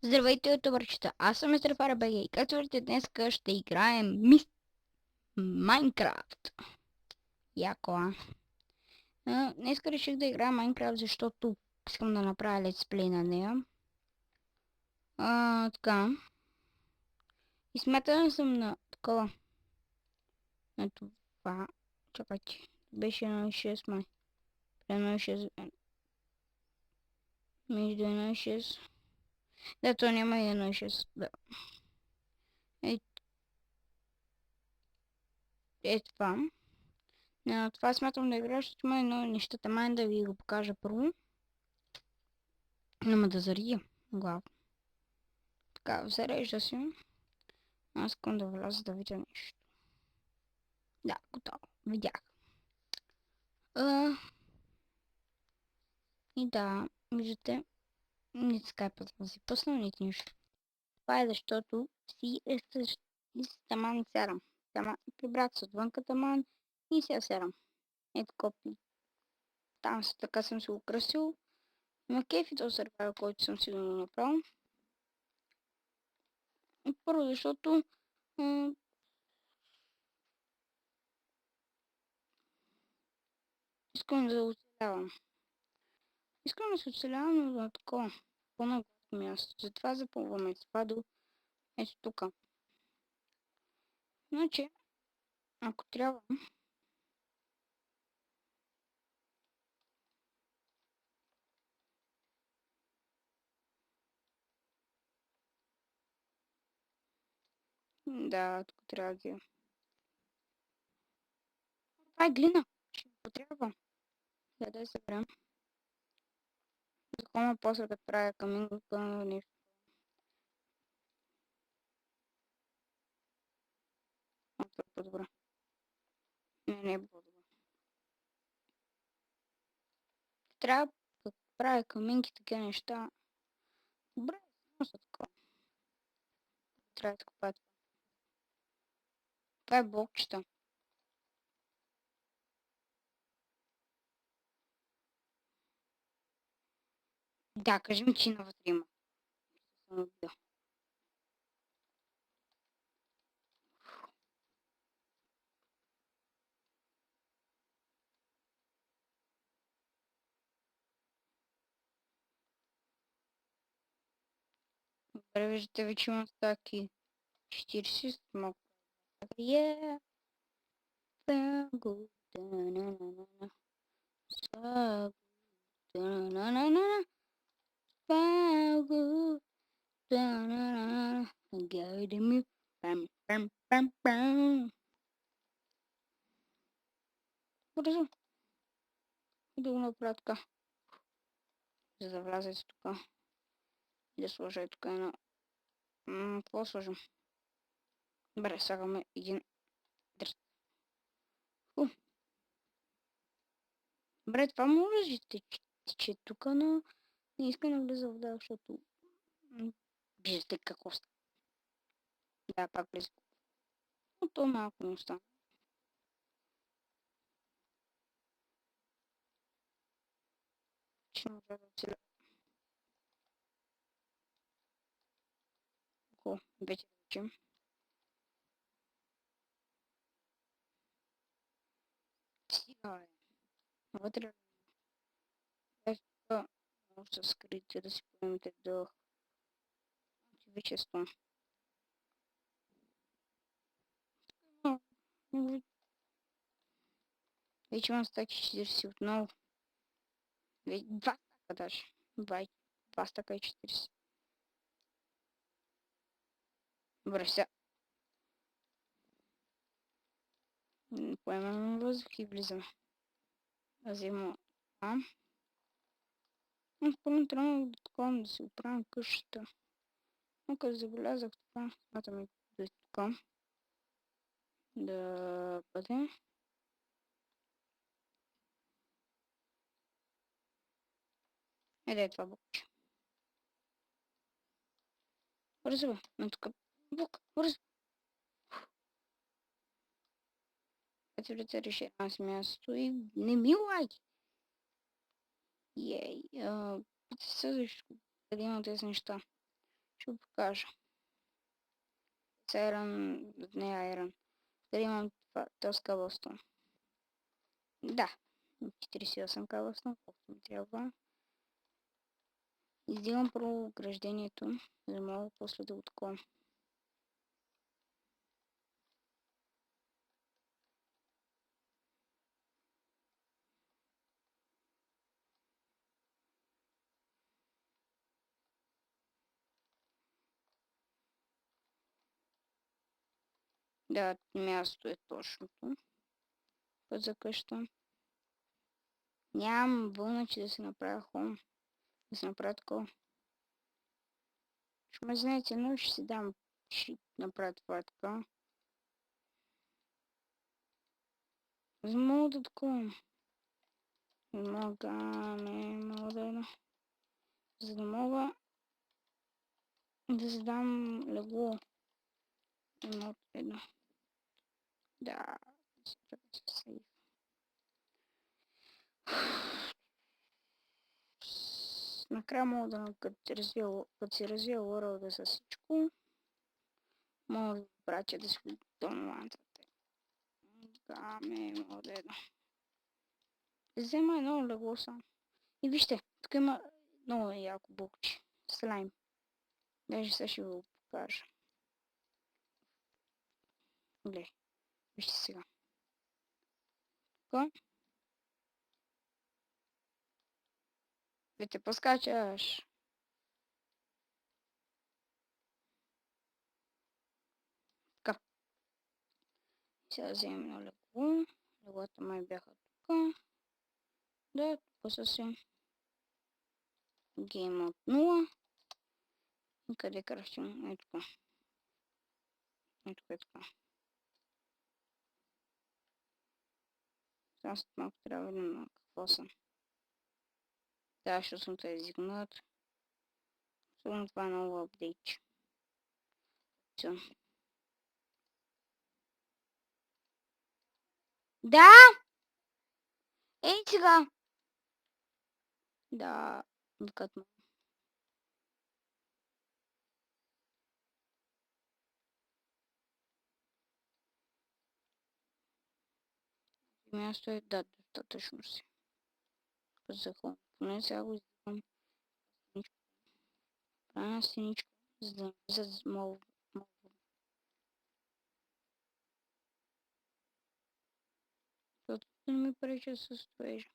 Здравейте, ютубърчета! Аз съм Мистер Фарабеге и както виждате днес ще играем Майнкрафт. Яко, а? Днес реших да играя Майнкрафт, защото искам да направя летсплей на нея. Така. И смятам съм на такова. На това. Чакайте. Беше 1.6 май. 1.6. Между 1.6. Да, то няма и 1.6. Да. Е това. Това смятам да играя, защото има едно нещата. Май да ви го покажа първо. Няма да зария глава. Така, зарежда се. Аз искам да вляза да видя нещо. Да, готово. Видях. И да, виждате, нито скайпът съм си пуснал, нито нищо. Това е защото си таман серам. Прибрах се отвънка таман и сега серам. Ето копи. Там така съм си го красил. На кефи този сервер, който съм си го направил. Първо, защото искам да оцелявам. Искам да се оцелявам, но на такова. По-нагладно място. Затова запълваме това до ето тук. Значи, ако трябва, да, тук трябва да... Това е глина. Ще ми потрябва. Да се съберем. Закона после да правя каминка нещо. Това е по-добре. Не е по-добре. Трябва да правя каминки, такива неща. Добре, само са такова. Трябва да купая това. Това е блокчета. Да, кажи ми, че навътре има. Съм убил. Добре, виждате, вече имам стаки 40 малко. Yeah. So good. Da-na-na-na-na. So good. Da-na-na-na-na. So good. Da-na-na-na. Go to me. Bam, bam, bam, bam. Бързо. Да го направя така. За да вляза тук. И да сложа тук едно. Какво сложим? Добре, слагаме един дръст. Добре, това може да тече тук, но не иска да влиза в вода, защото виждате какво става. Да, пак влиза. Но то малко не остана. Ще може да оцеля. О, вече да речем. Стига, бе. Вътре е тук. Може да скрите, да си поемете дъх. Вече е 100. Вече имам стаки 40 отново. Два стака даже. Два стака и 40. Добре, сега. Поемаме въздух и влизаме. Да взема там. Първо трябва да такова да си оправям къщата. Но като забелязах това, смятаме да е тук. Да бъде. Еде е това букче. Бързо бе, на тук. Бук, бързо. Катерите реши една с място и не ми лайки. Ей, питай се защо къде има тези неща. Ще го покажа. С Iron, не Iron. Дали имам този Cobblestone. Да. 48 Cobblestone, колкото ми трябва. Издигам първо ограждението, за да мога после да го таковам. Да, място е точното. Път за къща. Нямам вълна, че да се направя хом. Да се направя такова. Ще ме знаете, но ще си дам. Ще направя това така. За да мога да такова. Мога да едно. За да мога да задам легло. Едно. Да. Накрая мога да, като си развия World с всичко, мога да пратя да си донландвате. Мога да едно. Взема едно легло само. И вижте, тук има много яко букче. Слайм. Даже сега ще го покажа. Гле, вижте сега. Така. Да те поскачаш. Така. Сега вземем едно легло. Леглата май бяха тук. Да, тук са си. Гейм от 0. И къде крафтим? Ето така. Ето така. Сега след малко трябва да видим на какво съм. Да, ще съм те издигнат. Особено това е ново апдейт. Да! Ей сега! Да, викат ме. Място е, да, достатъчно си. За хом. Поне сега го издигам. Правя синичко, за да влизат мол. Защото не ми пречи с строежа.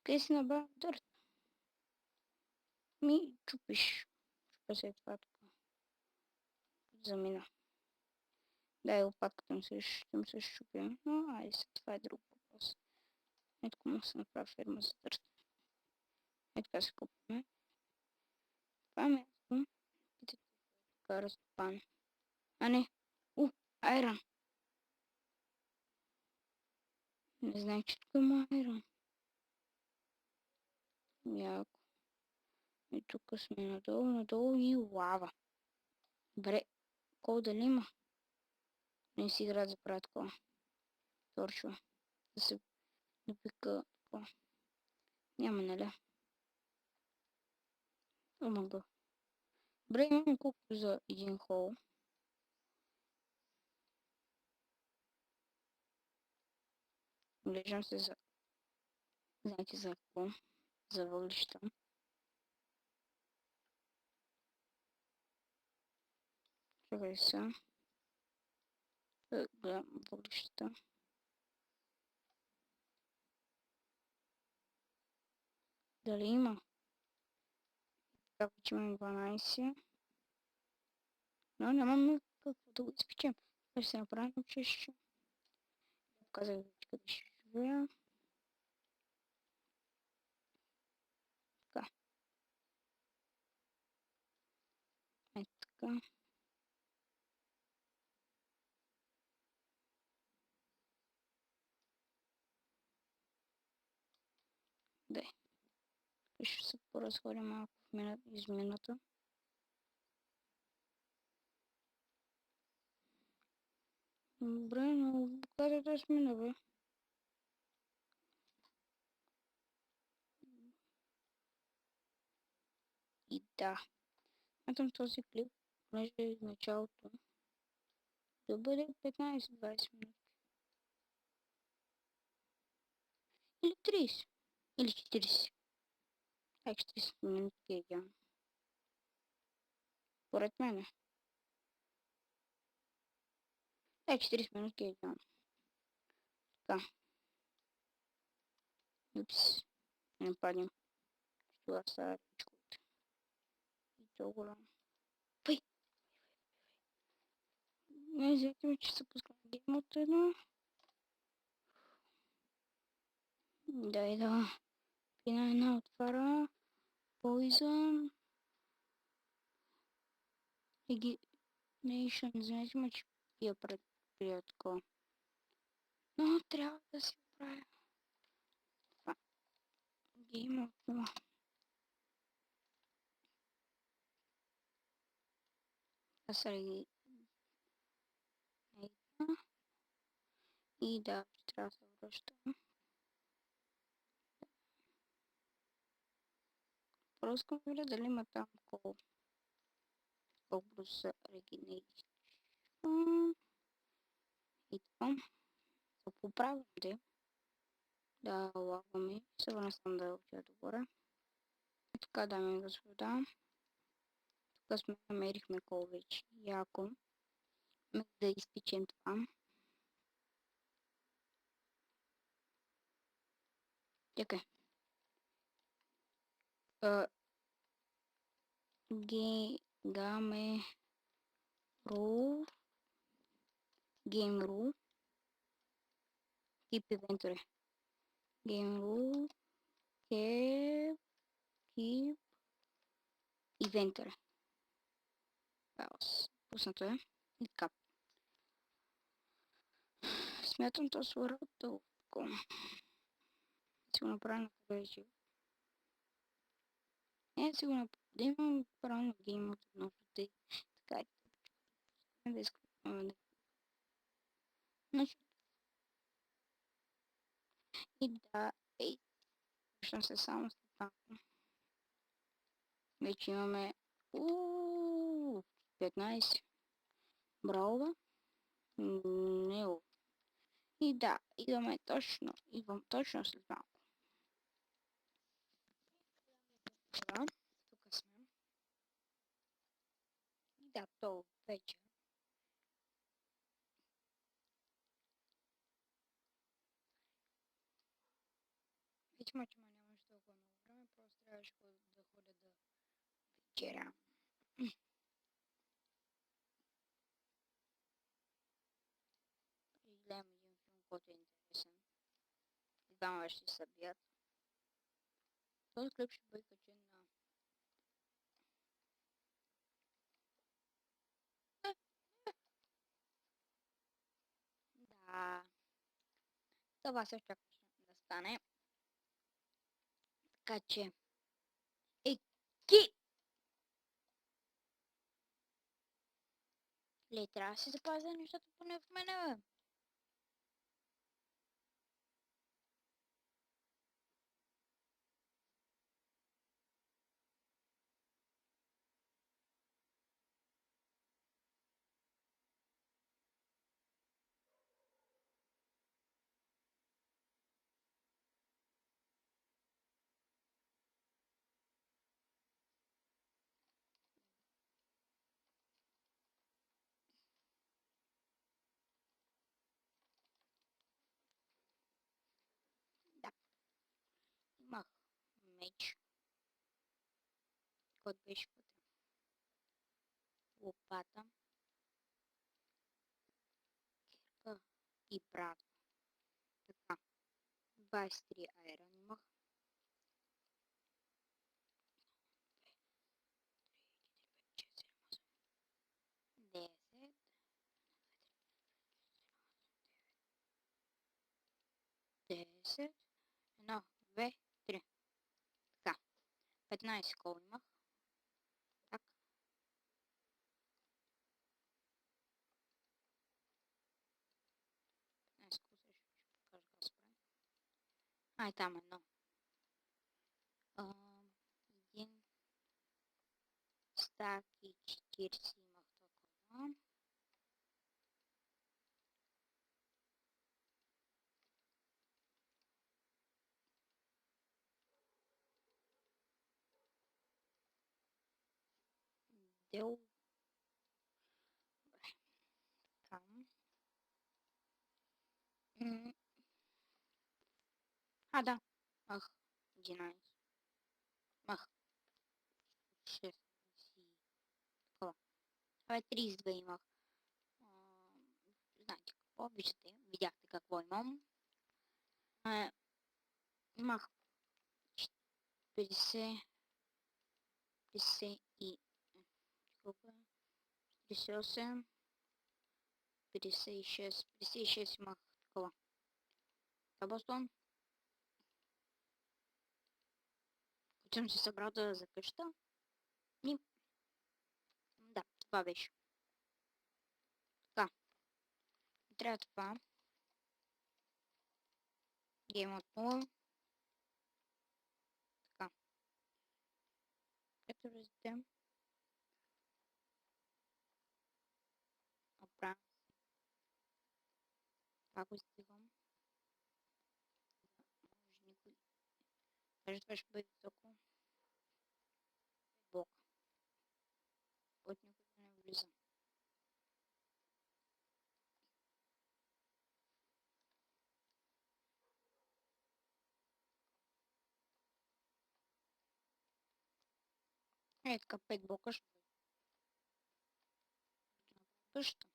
Къде си набавя дърт? Ми чупиш. Чупа се това така. Замина. Да, и лопатката ми се щупи. Но айде се, това е друг въпрос. Ето му се направя ферма за дърт. Ето така се купваме. Това е място. Питате така разкопан. А не. Айрон. Не знае, че тук има айрон. Яко. И тук сме надолу и лава. Добре, колко дали има? Не си играят за правят такова. Торчва. Да се допика такова. Няма, нали? Омага. Добре, имам колкото за един хол. Глеждам се за... Знаете за какво? За въглища. Чакай сега. Гледам въглищата. Дали има? Така вече имам 12. Но нямаме какво да го изпечем. Ще се направим чище. Казах вече къде ще живея. Така. Ето така. Да. Ще се поразходя малко в измината. Добре, но къде да смина, бе? И да. Смятам този клип, понеже е началото, да бъде 15-20 минути. Или 30. Или 40. Так 40 минути е идеално. Поред мене. Так 40 минути е идеално. Така. Упс. Не нападнем. Това са речковете. И то голямо. Пъй! Не взехме, че се пускам гейм от едно. Дай да пина една отвара. Poison. Ignition. Знаете ме, че пия пред такова. Но трябва да си оправя. Това. Гейм от това. Аз ги и да, трябва да се връщам. Просто видя дали има там колко са регенерирани. И така. Да поправим да лагаме. Се върна съм да отида догоре. И така, дами и господа. Тук сме намерихме кол вече. Яко. Да изпечем това. Чакай. Гаме рул. Game rule. Keep inventory. Game rule. Keep inventory. Пуснато е. И така. Смятам то свора дълго. Си го направя на вече. Си го направя. Да имам право на гейм от едно. Така е. Да искам. Значи. И да. Връщам се само с това. Вече имаме 15 браува. Не. И да, идвам точно след малко. Да, тук сме. И да, то вече. Вече мачема нямаше толкова много време, просто трябваше да ходя да вечеря. И гледам един филм, който е интересен. И двама ще се бият. Този клип ще бъде качен на... Да. Това се очакваше да стане. Така че... Еки! Ле, трябва да си запазя нещата поне в мене, бе. Да. Имах меч, който беше пътен. Лопата. Кирка и брат. Така. 23 айрон имах. 10. 10. 1, 2, 3. Така. 15 кол имах. Так. 15 кол ще покажа как се прави. Ай, там едно. Един стаки 40 имах такова. Дел. Там. Да. Ах, 11. Ах, 6. Такова. 32 имах. Знаете какво? Виждате, видяхте какво имам. Имах 50, 50 и... Колко е? 58, 56, 56 имах такова. Табостон. Като съм се събрал да за къща. И... Да, това беше. Така. Трябва това. Game от 0. Така. Ето раздем. Оправям се. Това го издигам. Може никой. Даже това ще бъде високо. 5 блока. Който никой да не влиза. Е, така 5 блока ще бъде. Къща.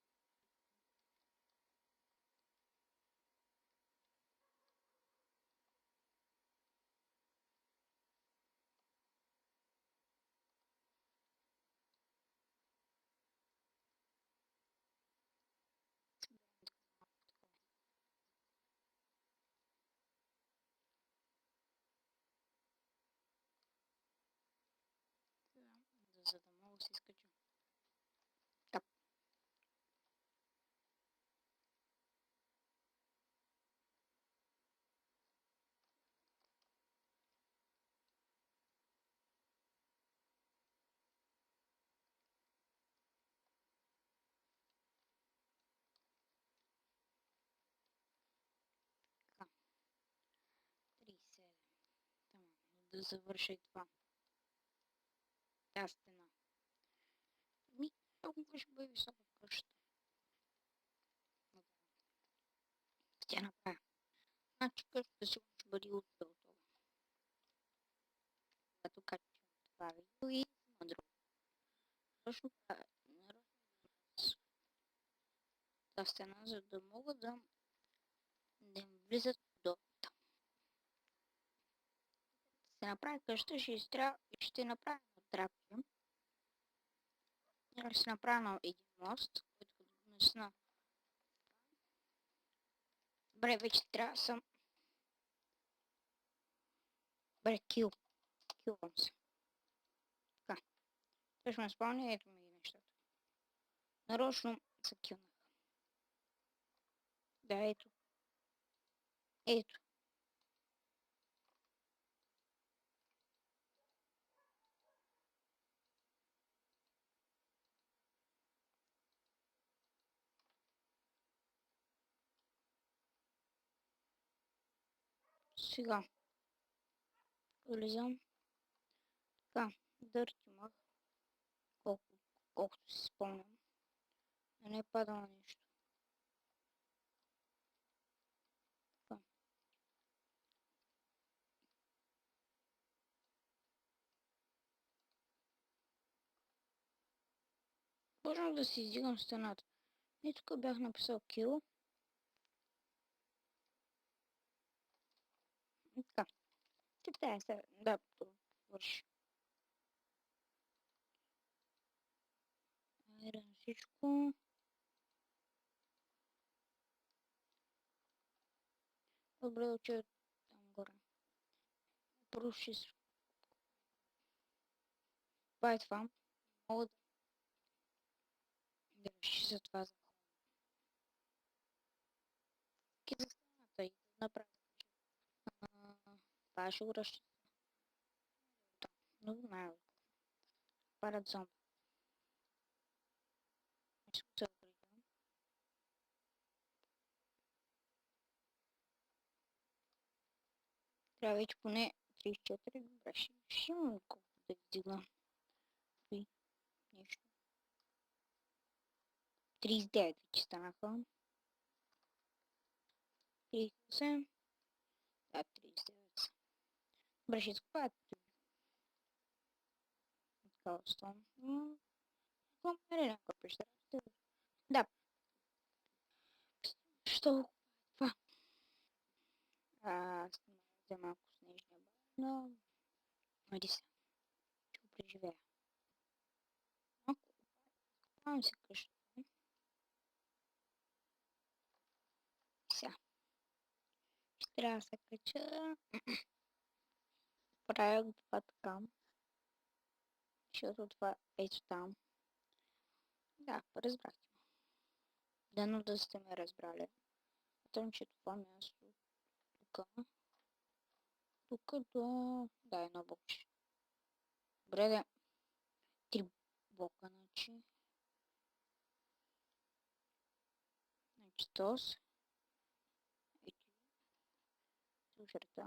За да мога да се изкача. Тап. Така. 37. Тамам. Да завърша и това. Тази стена. Толкова ще бъде висока къща. Ще направя. Значи къщата сигурно ще бъде утре от това. Когато качвам това видео и на друго. Точно нарочно тази стена, за да мога да им влизат до там. Ще направя къща, ще направя на трапче. Ще направя на един мост, който като го несна. Добре, вече трябва да съм... Добре, килвам се. Така. Точно ме спомня, ето ми ги нещата. Нарочно се килнах. Да, ето. Ето. Сега. Влизам. Така. Дърт имах. Колкото си спомням. Да не е падало нещо. Така. Почнах да си издигам стената. И тук бях написал кил. И така. Читая се. Да, това върши. Айде на всичко. Добре, отива там горе. Проши с... Това е това. Мога да реши за това за хора. За стената и да направя. Това ще го разчита. Но знае. Парат зомби. Трябва вече поне 34. Добре, ще имам колко да издигна. При нещо. 39 вече станаха. 38. Да, 39 са. Добре, ще изкопаят. Калстон. Какво е някаква пещера? Да. Що това? За малко снежния бар, но айде се. Ще го преживея. Малко купавам се къщата. Сега. Ще трябва да се кача. Правя го това така. Защото това ето там. Да, разбрахте ме. Дано да сте ме разбрали. Тъм, че това място тук. Тук до... Да, едно бокче. Добре, да. 3 блока, значи. Значи тос. Ето. Слушайте.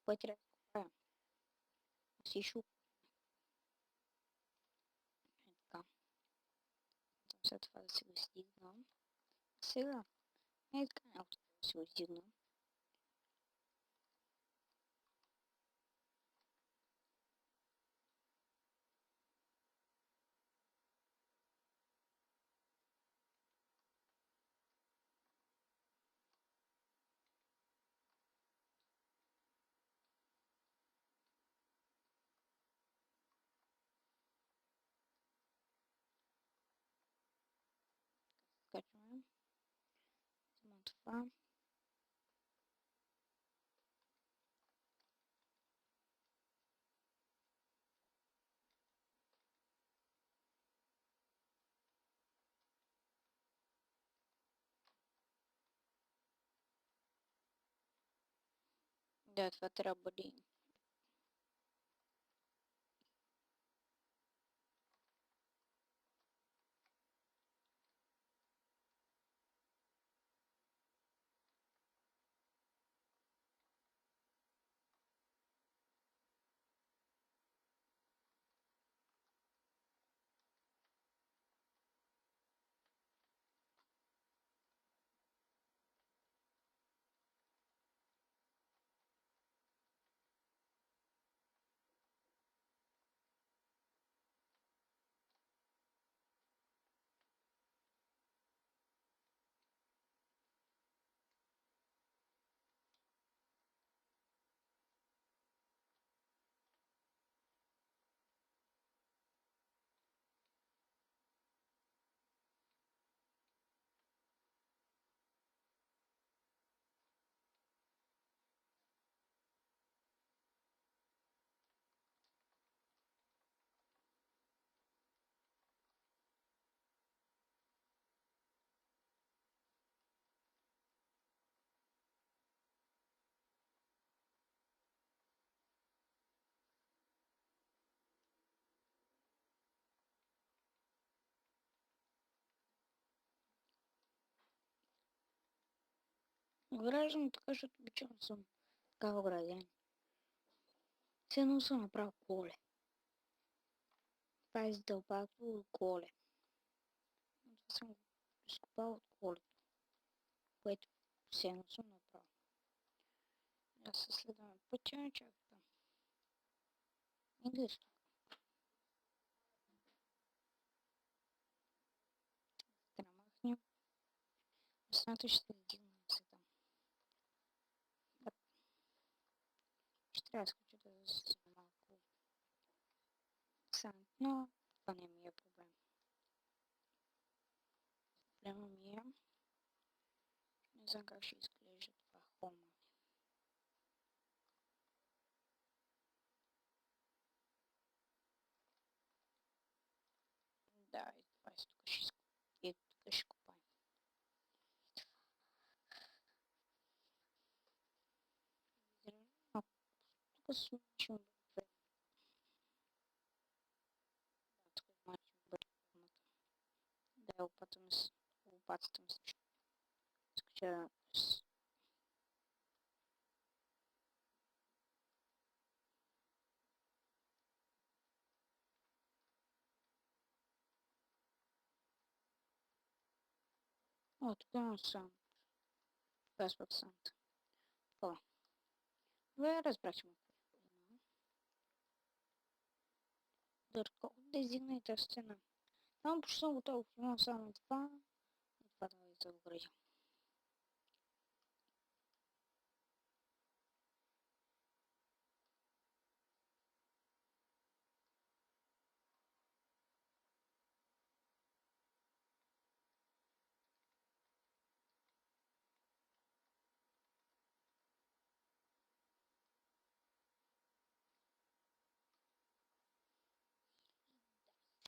Кое трябва да купая? Си шук. Е така. След това да си го издигнам. Сега. Е така някакво да си го издигнам. Скачваме. Вземам това. Да, това трябва да бъде. Граждам така, защото обичам съм такава граден. Все едно съм направил коле. Това е издълбато от коле. Това съм го изкопал от колето, което все едно съм направил. Аз се следваме пътя, чак там. И да изток. Трябва да махнем. Останата ще се вдигнем се там. Да. Ще трябва да скача да се малко санд, но това не ми е проблем. Проблема ми е... Не знам как ще изглежда това хома. Да, и това е тук ще копаем. Тук ще бъде време. Да, тук ще бъде фермата. Да, лопатата ми също. Скача с О, тук има саунд. Това е саунд. Такова. Добре, разбрах, че му Дърко, да издигна и тази стена. Там почти съм готов. Имам само това. И това да ви загоря.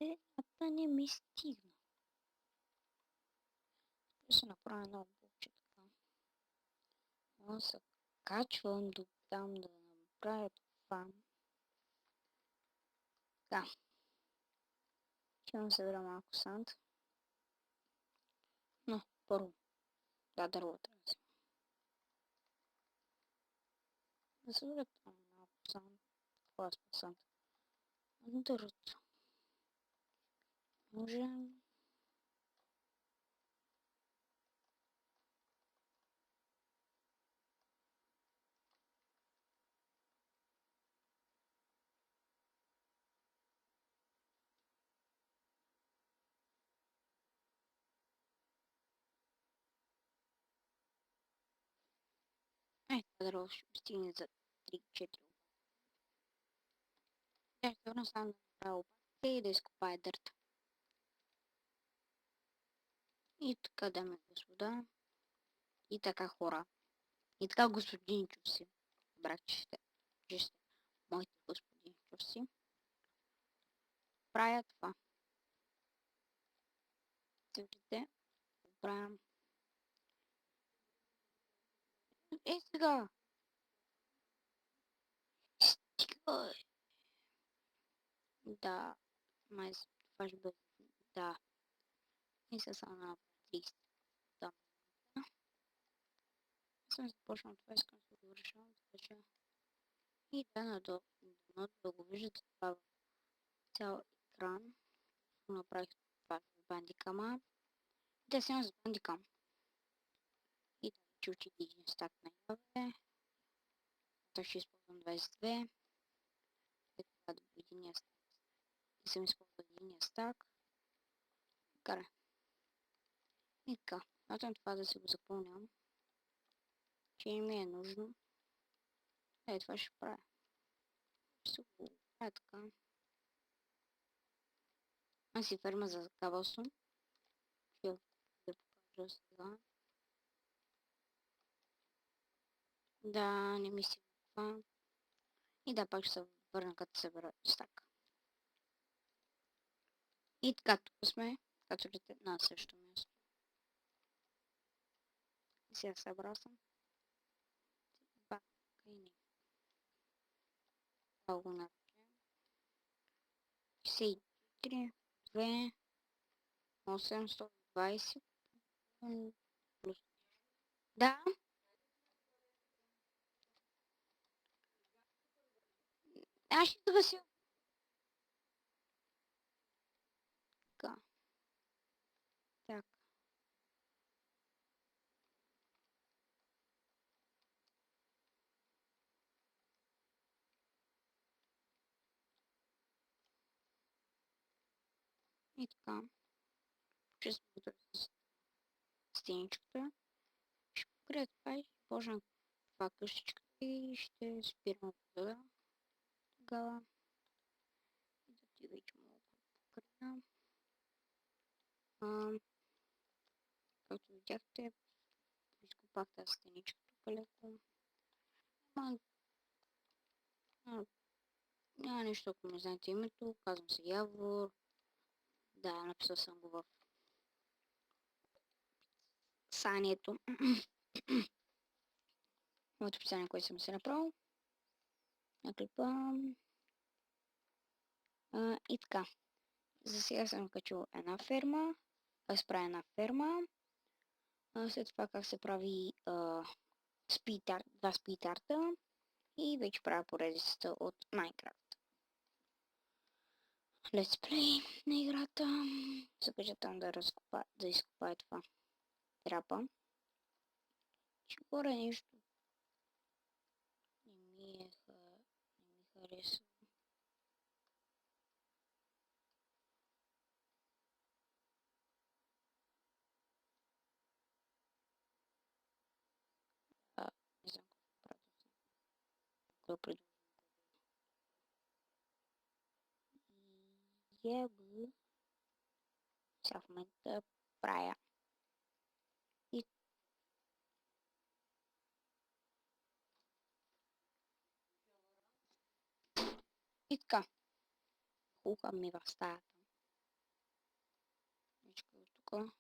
Стената не ми стигна. Ще се направя едно блокче така. Мога се качвам до там да направя това. Така. Ще да събера малко санд. Но, първо. Това дърво трябва да се. Да събера там малко санд. Това е санд. Дървото. Можем. Това дърво ще стигне за 3-4. Ще върна само да направя обаче и да изкопая дърта. И така, дами и господа. И така, хора. И така, господин Чуси. Брат, че сте моите господин Чуси. Правя това. Виждате, правя. Сега. Стига. Да. Май това ще бъде. Да. И сега само на 30. Да. Съм започнал това, искам да го решавам, така че. И да, надолу да го виждате това в цял екран. Направих това в бандикама. Да, сега за бандикам. И да чучи един стак наяве. Това ще използвам 22. И това да бъде единия стак. И съм използвал единия стак. Кара. И така. Смятам това да си го запълням. Че не ми е нужно. Това ще правя. Ще го правя така. Аз си ферма за кабелсон. Ще да покажа сега. Да, не ми си това. И да, пак ще се върна като събера стак. И така, тук сме, като видите, на същото място. И сега събрал съм. Бака и не. Това го наречем. 64, 2, 820 плюс. Да. Аз ще загася. Така. Так. И така. Ще се готвя с стеничката. Ще покрия това и ще почна това къщичка и ще спирам вода. Тогава. И да ти вече мога да покрия. Както видяхте, изкопах тази стеничка тук леко. Няма нещо, ако не знаете името. Казвам се Явор. Да, написал съм го в описанието. В описание, което съм се направил. На клипа. И така. За сега съм качил една ферма. Как се прави една ферма. След това как се прави два спитарта. И вече правя поредицата от Minecraft. Let's play на играта. Започвам да изкопая това трапа. Че горе нещо не ми хареса. Не знам какво правя. Какво предложим. Его сега в момента правя. И така. Хука ми в стаята. Нечка от тук.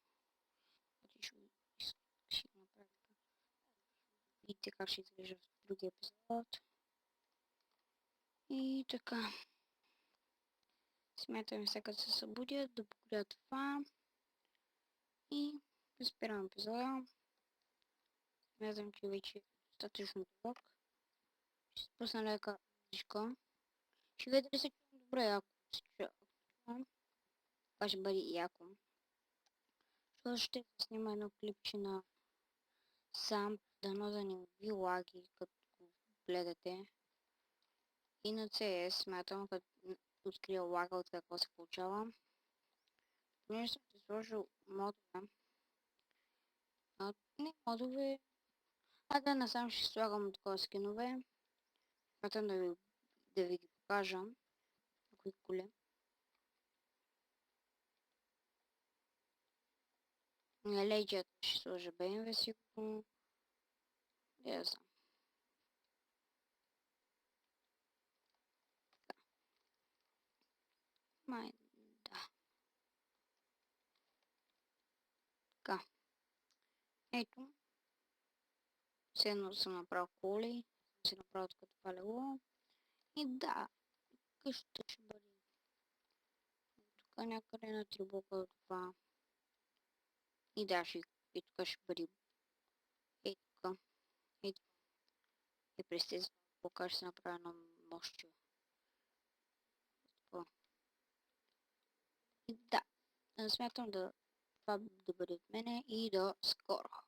Ще го направя така. Видите как ще изглежда в другия епизод. И така. Смятам сега като се събудя да покоря това. И да спирам епизода. Смятам, че вече е достатъчно дълъг. Ще спусна лека музичка. Ще видя дали се чувам добре, ако се чувам. Това ще бъде яко. Защото ще снима едно клипче на сам, дано да не ви лаги, като го гледате. И на CS смятам, като открия лага от какво се получава. Понеже съм ти сложил модове. Не модове. Да, насам ще слагам такова скинове. Смятам да ви ги покажа. На кои коли. Леджията ще сложа BMW сигурно. Да знам. Май, да. Така. Ето. Все едно съм направил коли. Съм си направил като това легло. И да. Къщата ще бъде. Тук някъде на 3 блока от това. И да, и тук ще бъде. И тук. И тук. И през тези блока ще се направя едно мощче. И да. Смятам това да бъде от мене и до скоро.